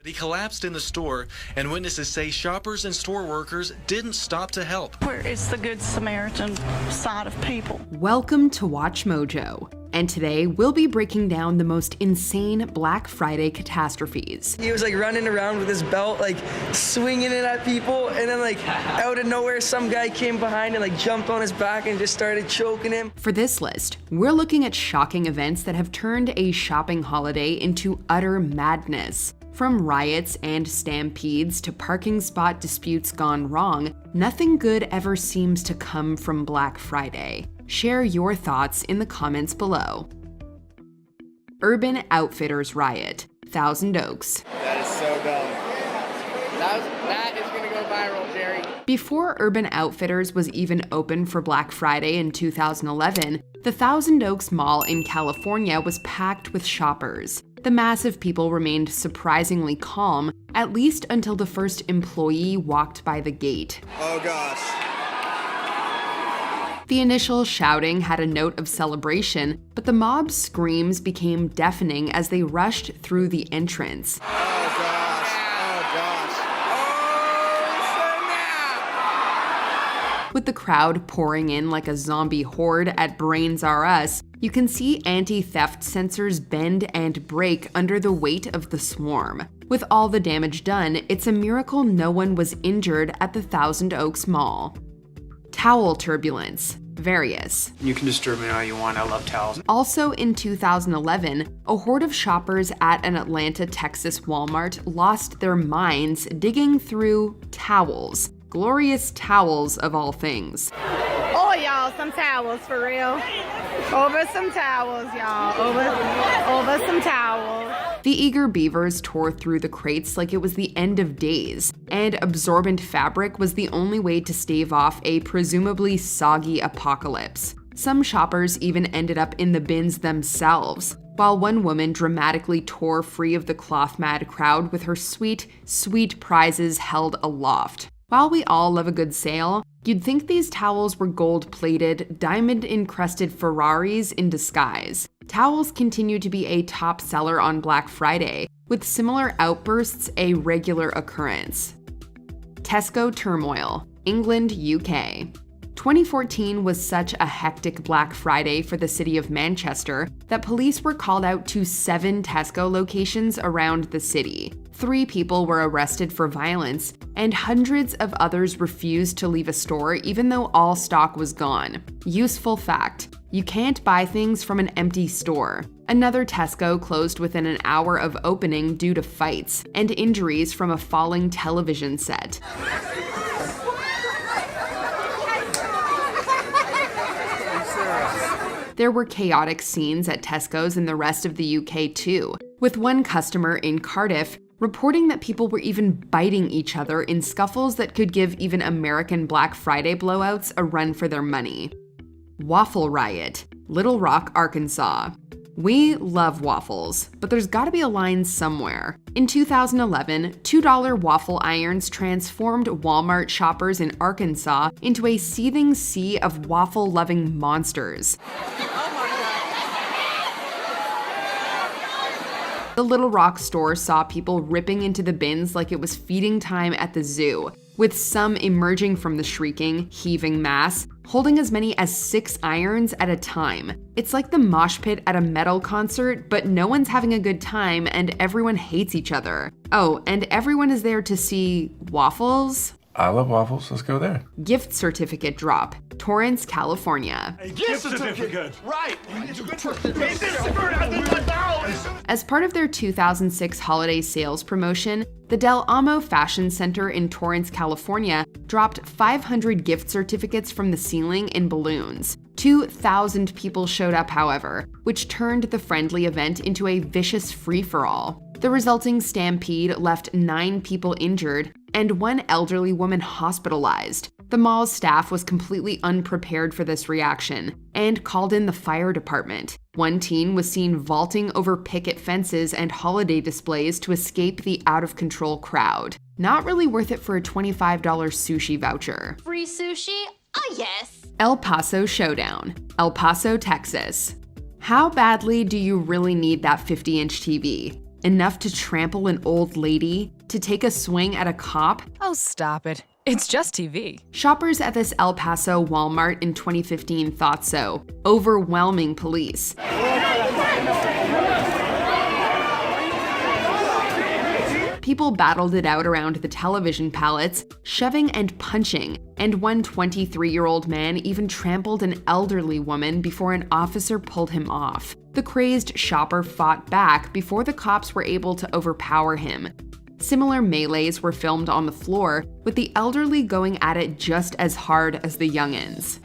He collapsed in the store, and witnesses say shoppers and store workers didn't stop to help. Where is the Good Samaritan side of people? Welcome to Watch Mojo, and today we'll be breaking down the most insane Black Friday catastrophes. He was like running around with his belt, like swinging it at people, and then like out of nowhere some guy came behind and like jumped on his back and just started choking him. For this list, we're looking at shocking events that have turned a shopping holiday into utter madness. From riots and stampedes to parking spot disputes gone wrong, nothing good ever seems to come from Black Friday. Share your thoughts in the comments below. Urban Outfitters riot, Thousand Oaks. That is so dumb. That is gonna go viral, Jerry. Before Urban Outfitters was even open for Black Friday in 2011, the Thousand Oaks Mall in California was packed with shoppers. The mass of people remained surprisingly calm, at least until the first employee walked by the gate. Oh gosh. The initial shouting had a note of celebration, but the mob's screams became deafening as they rushed through the entrance. Oh gosh. Oh gosh. Oh snap! With the crowd pouring in like a zombie horde at Brains R Us, you can see anti-theft sensors bend and break under the weight of the swarm. With all the damage done, it's a miracle no one was injured at the Thousand Oaks Mall. Towel turbulence. Various. You can disturb me all you want, I love towels. Also in 2011, a horde of shoppers at an Atlanta, Texas Walmart lost their minds digging through towels. Glorious towels of all things. Oh, y'all, some towels for real. Over some towels, y'all. Over some towels. The eager beavers tore through the crates like it was the end of days, and absorbent fabric was the only way to stave off a presumably soggy apocalypse. Some shoppers even ended up in the bins themselves, while one woman dramatically tore free of the cloth-mad crowd with her sweet, sweet prizes held aloft. While we all love a good sale, you'd think these towels were gold-plated, diamond-encrusted Ferraris in disguise. Towels continue to be a top seller on Black Friday, with similar outbursts a regular occurrence. Tesco turmoil, England, UK. 2014 was such a hectic Black Friday for the city of Manchester that police were called out to 7 Tesco locations around the city. 3 people were arrested for violence, and hundreds of others refused to leave a store even though all stock was gone. Useful fact: you can't buy things from an empty store. Another Tesco closed within an hour of opening due to fights and injuries from a falling television set. There were chaotic scenes at Tesco's in the rest of the UK too, with one customer in Cardiff reporting that people were even biting each other in scuffles that could give even American Black Friday blowouts a run for their money. Waffle riot, Little Rock, Arkansas. We love waffles, but there's gotta be a line somewhere. In 2011, $2 waffle irons transformed Walmart shoppers in Arkansas into a seething sea of waffle-loving monsters. The Little Rock store saw people ripping into the bins like it was feeding time at the zoo, with some emerging from the shrieking, heaving mass, holding as many as 6 irons at a time. It's like the mosh pit at a metal concert, but no one's having a good time and everyone hates each other. Oh, and everyone is there to see waffles? I love waffles, let's go there. Gift certificate drop, Torrance, California. A gift certificate! Right! As part of their 2006 holiday sales promotion, the Del Amo Fashion Center in Torrance, California dropped 500 gift certificates from the ceiling in balloons. 2,000 people showed up, however, which turned the friendly event into a vicious free-for-all. The resulting stampede left 9 people injured and 1 elderly woman hospitalized. The mall's staff was completely unprepared for this reaction and called in the fire department. One teen was seen vaulting over picket fences and holiday displays to escape the out-of-control crowd. Not really worth it for a $25 sushi voucher. Free sushi? Oh yes! El Paso Showdown, El Paso, Texas. How badly do you really need that 50-inch TV? enough to trample an old lady, to take a swing at a cop? Oh, stop it. It's just TV. Shoppers at this El Paso Walmart in 2015 thought so, overwhelming police. People battled it out around the television pallets, shoving and punching, and one 23-year-old man even trampled an elderly woman before an officer pulled him off. The crazed shopper fought back before the cops were able to overpower him. Similar melees were filmed on the floor, with the elderly going at it just as hard as the youngins.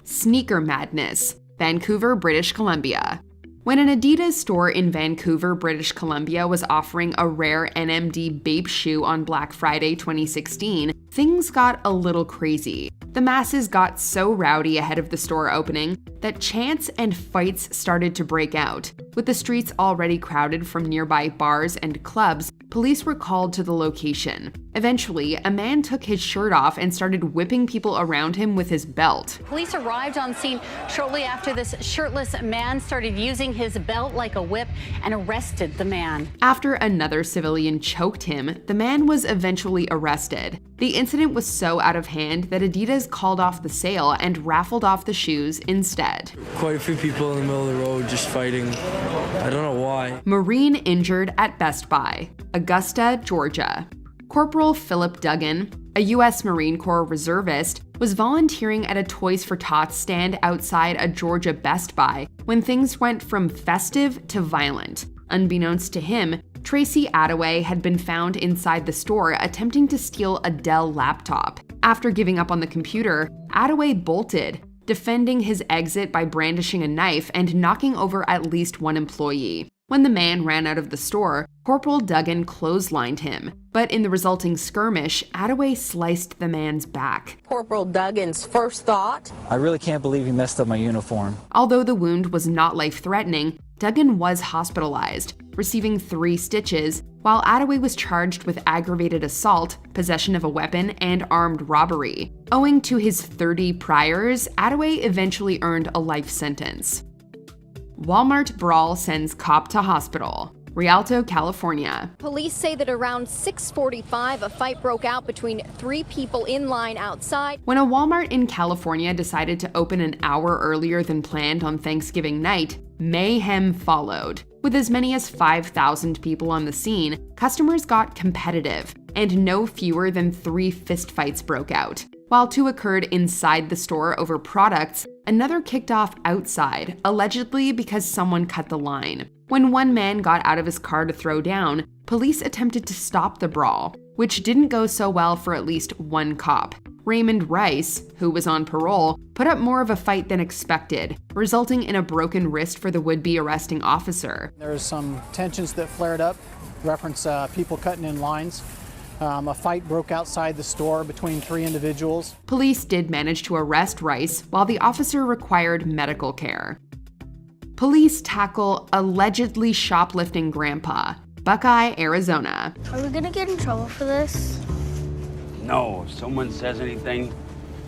Sneaker madness, Vancouver, British Columbia. When an Adidas store in Vancouver, British Columbia was offering a rare NMD Bape shoe on Black Friday 2016, things got a little crazy. The masses got so rowdy ahead of the store opening that chants and fights started to break out. With the streets already crowded from nearby bars and clubs, police were called to the location. Eventually, a man took his shirt off and started whipping people around him with his belt. Police arrived on scene shortly after this shirtless man started using his belt like a whip and arrested the man. After another civilian choked him, the man was eventually arrested. The incident was so out of hand that Adidas called off the sale and raffled off the shoes instead. Quite a few people in the middle of the road just fighting. I don't know why. Marine injured at Best Buy, Augusta, Georgia. Corporal Philip Duggan, a U.S. Marine Corps reservist, was volunteering at a Toys for Tots stand outside a Georgia Best Buy when things went from festive to violent. Unbeknownst to him, Tracy Attaway had been found inside the store attempting to steal a Dell laptop. After giving up on the computer, Attaway bolted, defending his exit by brandishing a knife and knocking over at least one employee. When the man ran out of the store, Corporal Duggan clotheslined him, but in the resulting skirmish, Attaway sliced the man's back. Corporal Duggan's first thought? I really can't believe he messed up my uniform. Although the wound was not life-threatening, Duggan was hospitalized, receiving 3 stitches, while Attaway was charged with aggravated assault, possession of a weapon, and armed robbery. Owing to his 30 priors, Attaway eventually earned a life sentence. Walmart brawl sends cop to hospital. Rialto, California. Police say that around 6:45, a fight broke out between 3 people in line outside. When a Walmart in California decided to open an hour earlier than planned on Thanksgiving night, mayhem followed. With as many as 5,000 people on the scene, customers got competitive, and no fewer than 3 fistfights broke out. While 2 occurred inside the store over products, another kicked off outside, allegedly because someone cut the line. When one man got out of his car to throw down, police attempted to stop the brawl, which didn't go so well for at least one cop. Raymond Rice, who was on parole, put up more of a fight than expected, resulting in a broken wrist for the would-be arresting officer. There was some tensions that flared up, reference people cutting in lines. A fight broke outside the store between 3 individuals. Police did manage to arrest Rice, while the officer required medical care. Police tackle allegedly shoplifting grandpa, Buckeye, Arizona. Are we gonna get in trouble for this? No, if someone says anything,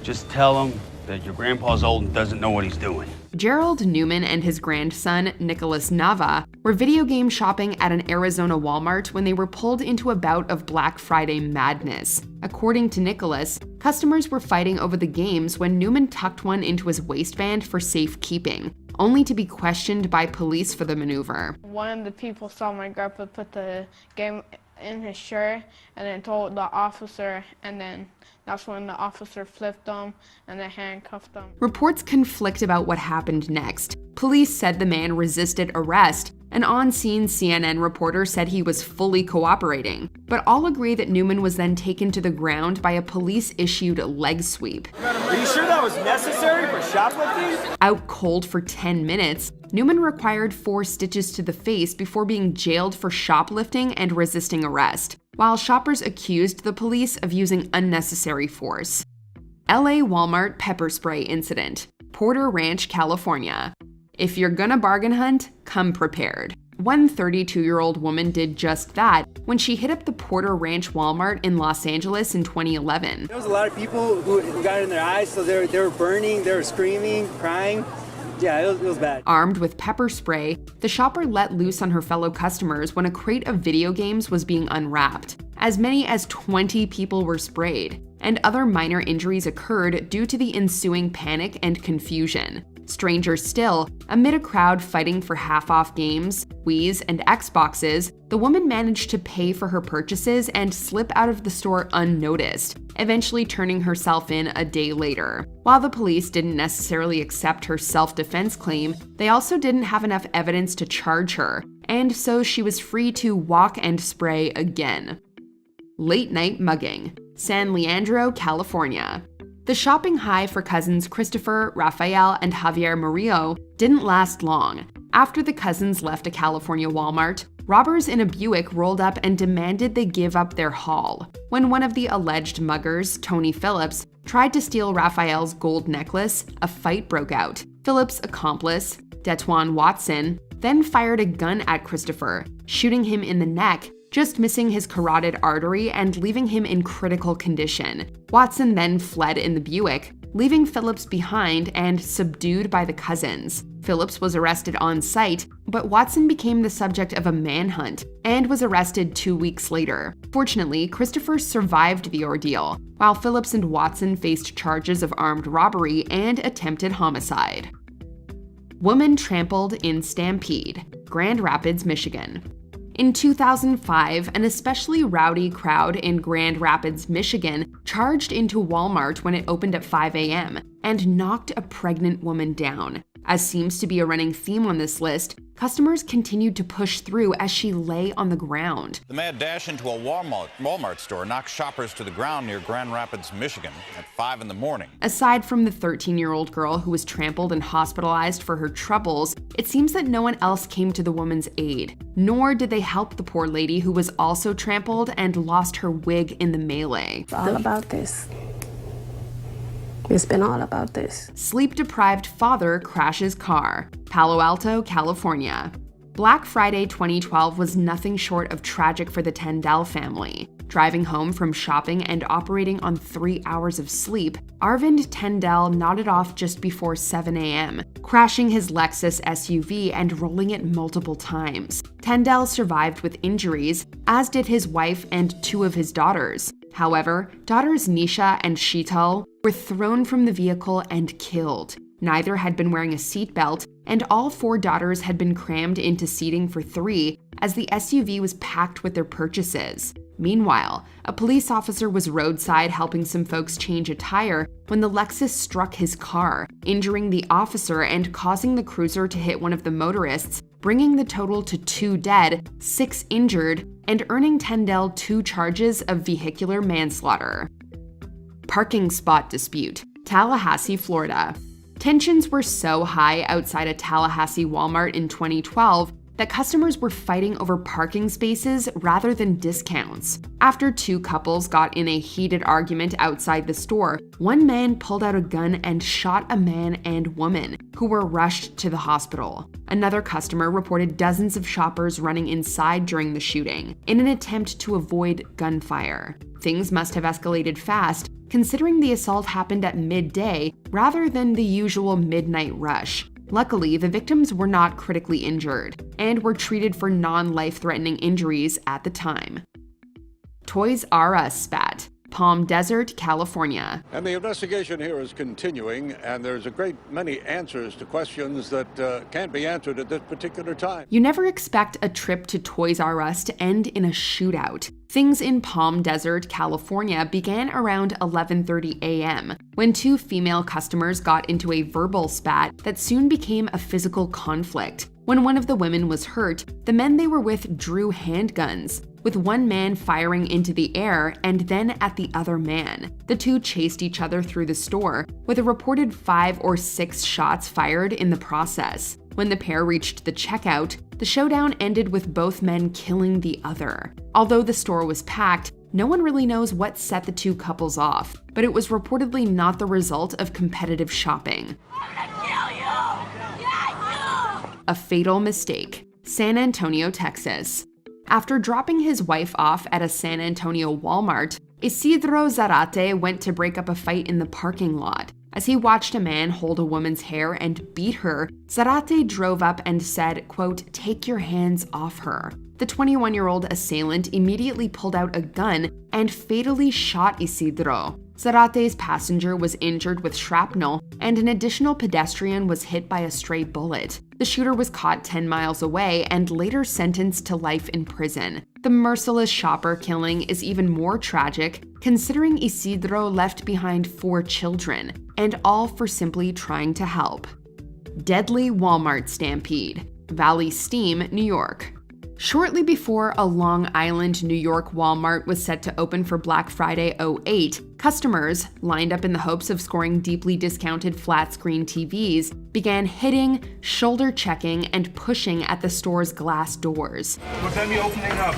just tell them that your grandpa's old and doesn't know what he's doing. Gerald Newman and his grandson, Nicholas Nava, were video game shopping at an Arizona Walmart when they were pulled into a bout of Black Friday madness. According to Nicholas, customers were fighting over the games when Newman tucked one into his waistband for safekeeping, only to be questioned by police for the maneuver. One of the people saw my grandpa put the game in his shirt and then told the officer, and then that's when the officer flipped him and then handcuffed him. Reports conflict about what happened next. Police said the man resisted arrest. An on-scene CNN reporter said he was fully cooperating, but all agree that Newman was then taken to the ground by a police-issued leg sweep. Are you sure that was necessary for shoplifting? Out cold for 10 minutes, Newman required 4 stitches to the face before being jailed for shoplifting and resisting arrest, while shoppers accused the police of using unnecessary force. LA Walmart pepper spray incident, Porter Ranch, California. If you're gonna bargain hunt, come prepared. One 32-year-old woman did just that when she hit up the Porter Ranch Walmart in Los Angeles in 2011. There was a lot of people who got in their eyes, so they were burning, they were screaming, crying. Yeah, it was bad. Armed with pepper spray, the shopper let loose on her fellow customers when a crate of video games was being unwrapped. As many as 20 people were sprayed, and other minor injuries occurred due to the ensuing panic and confusion. Stranger still, amid a crowd fighting for half-off games, Wii's, and Xboxes, the woman managed to pay for her purchases and slip out of the store unnoticed, eventually turning herself in a day later. While the police didn't necessarily accept her self-defense claim, they also didn't have enough evidence to charge her, and so she was free to walk and spray again. Late-night mugging. San Leandro, California. The shopping high for cousins Christopher, Rafael, and Javier Murillo didn't last long. After the cousins left a California Walmart, robbers in a Buick rolled up and demanded they give up their haul. When one of the alleged muggers, Tony Phillips, tried to steal Rafael's gold necklace, a fight broke out. Phillips' accomplice, Detuan Watson, then fired a gun at Christopher, shooting him in the neck, just missing his carotid artery and leaving him in critical condition. Watson then fled in the Buick, leaving Phillips behind and subdued by the cousins. Phillips was arrested on site, but Watson became the subject of a manhunt and was arrested 2 weeks later. Fortunately, Christopher survived the ordeal, while Phillips and Watson faced charges of armed robbery and attempted homicide. Woman trampled in stampede, Grand Rapids, Michigan. In 2005, an especially rowdy crowd in Grand Rapids, Michigan, charged into Walmart when it opened at 5 a.m. and knocked a pregnant woman down. As seems to be a running theme on this list, customers continued to push through as she lay on the ground. The mad dash into a Walmart store knocked shoppers to the ground near Grand Rapids, Michigan at 5 in the morning. Aside from the 13-year-old girl who was trampled and hospitalized for her troubles, it seems that no one else came to the woman's aid. Nor did they help the poor lady who was also trampled and lost her wig in the melee. It's all about this. It's been all about this. Sleep-deprived father crashes car, Palo Alto, California. Black Friday 2012 was nothing short of tragic for the Tendell family. Driving home from shopping and operating on 3 hours of sleep, Arvind Tendell nodded off just before 7 a.m., crashing his Lexus SUV and rolling it multiple times. Tendell survived with injuries, as did his wife and 2 of his daughters. However, daughters Nisha and Sheetal were thrown from the vehicle and killed. Neither had been wearing a seatbelt, and all 4 daughters had been crammed into seating for 3 as the SUV was packed with their purchases. Meanwhile, a police officer was roadside helping some folks change a tire when the Lexus struck his car, injuring the officer and causing the cruiser to hit one of the motorists, bringing the total to 2 dead, 6 injured, and earning Tendell 2 charges of vehicular manslaughter. Parking spot dispute, Tallahassee, Florida. Tensions were so high outside a Tallahassee Walmart in 2012 that customers were fighting over parking spaces rather than discounts. After 2 couples got in a heated argument outside the store, one man pulled out a gun and shot a man and woman, who were rushed to the hospital. Another customer reported dozens of shoppers running inside during the shooting, in an attempt to avoid gunfire. Things must have escalated fast, considering the assault happened at midday rather than the usual midnight rush. Luckily, the victims were not critically injured and were treated for non-life-threatening injuries at the time. Toys R Us spat, Palm Desert, California. And the investigation here is continuing, and there's a great many answers to questions that can't be answered at this particular time. You never expect a trip to Toys R Us to end in a shootout. Things in Palm Desert, California began around 11:30 a.m. when 2 female customers got into a verbal spat that soon became a physical conflict. When one of the women was hurt, the men they were with drew handguns, with one man firing into the air and then at the other man. The 2 chased each other through the store, with a reported 5 or 6 shots fired in the process. When the pair reached the checkout, the showdown ended with both men killing the other. Although the store was packed, no one really knows what set the 2 couples off, but it was reportedly not the result of competitive shopping. A fatal mistake, San Antonio, Texas. After dropping his wife off at a San Antonio Walmart, Isidro Zarate went to break up a fight in the parking lot. As he watched a man hold a woman's hair and beat her, Zarate drove up and said, quote, "Take your hands off her." The 21-year-old assailant immediately pulled out a gun and fatally shot Isidro. Zarate's passenger was injured with shrapnel, and an additional pedestrian was hit by a stray bullet. The shooter was caught 10 miles away and later sentenced to life in prison. The merciless shopper killing is even more tragic, considering Isidro left behind 4 children, and all for simply trying to help. Deadly Walmart stampede. Valley Steam, New York. Shortly before a Long Island, New York Walmart was set to open for Black Friday 08, customers, lined up in the hopes of scoring deeply discounted flat-screen TVs, began hitting, shoulder-checking, and pushing at the store's glass doors. What time are you opening up?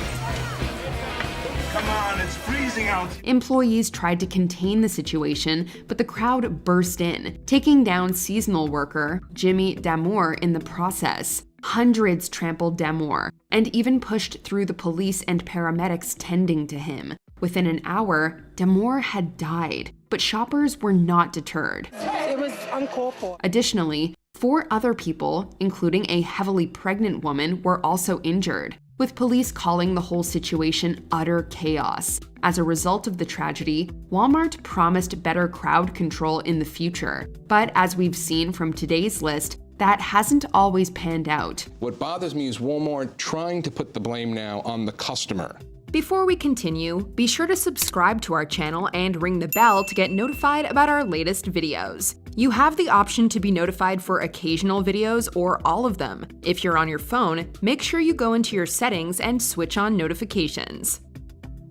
Come on, it's freezing out. Employees tried to contain the situation, but the crowd burst in, taking down seasonal worker Jimmy Damour in the process. Hundreds trampled Damour, and even pushed through the police and paramedics tending to him. Within an hour, Damour had died, but shoppers were not deterred. It was uncalled for. Additionally, 4 other people, including a heavily pregnant woman, were also injured, with police calling the whole situation utter chaos. As a result of the tragedy, Walmart promised better crowd control in the future, but as we've seen from today's list, that hasn't always panned out. What bothers me is Walmart trying to put the blame now on the customer. Before we continue, be sure to subscribe to our channel and ring the bell to get notified about our latest videos. You have the option to be notified for occasional videos or all of them. If you're on your phone, make sure you go into your settings and switch on notifications.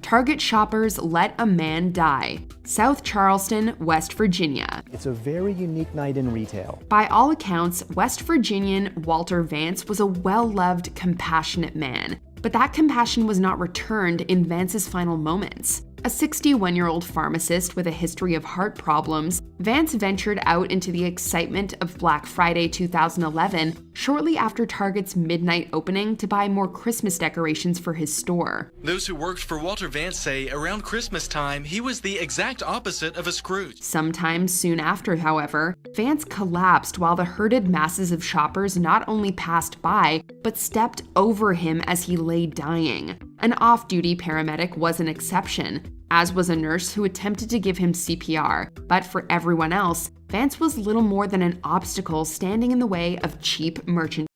Target shoppers let a man die. South Charleston, West Virginia. It's a very unique night in retail. By all accounts, West Virginian Walter Vance was a well-loved, compassionate man. But that compassion was not returned in Vance's final moments. A 61-year-old pharmacist with a history of heart problems, Vance ventured out into the excitement of Black Friday 2011 shortly after Target's midnight opening to buy more Christmas decorations for his store. Those who worked for Walter Vance say around Christmas time, he was the exact opposite of a Scrooge. Sometime soon after, however, Vance collapsed while the herded masses of shoppers not only passed by, but stepped over him as he lay dying. An off-duty paramedic was an exception, as was a nurse who attempted to give him CPR, but for everyone else, Vance was little more than an obstacle standing in the way of cheap merchandise.